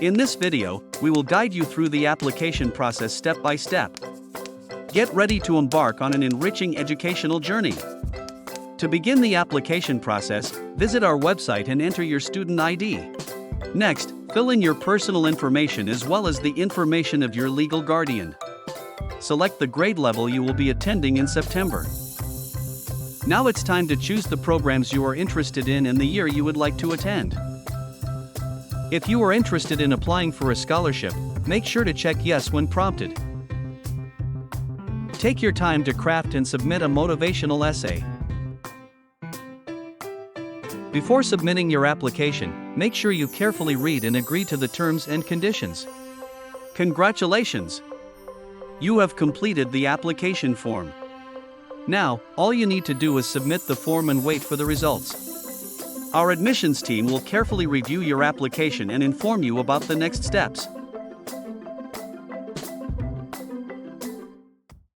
In this video, we will guide you through the application process step by step. Get ready to embark on an enriching educational journey. To begin the application process, visit our website and enter your student ID. Next, fill in your personal information as well as the information of your legal guardian. Select the grade level you will be attending in September. Now it's time to choose the programs you are interested in and the year you would like to attend. If you are interested in applying for a scholarship, make sure to check yes when prompted. Take your time to craft and submit a motivational essay. Before submitting your application, make sure you carefully read and agree to the terms and conditions. Congratulations! You have completed the application form. Now, all you need to do is submit the form and wait for the results. Our admissions team will carefully review your application and inform you about the next steps.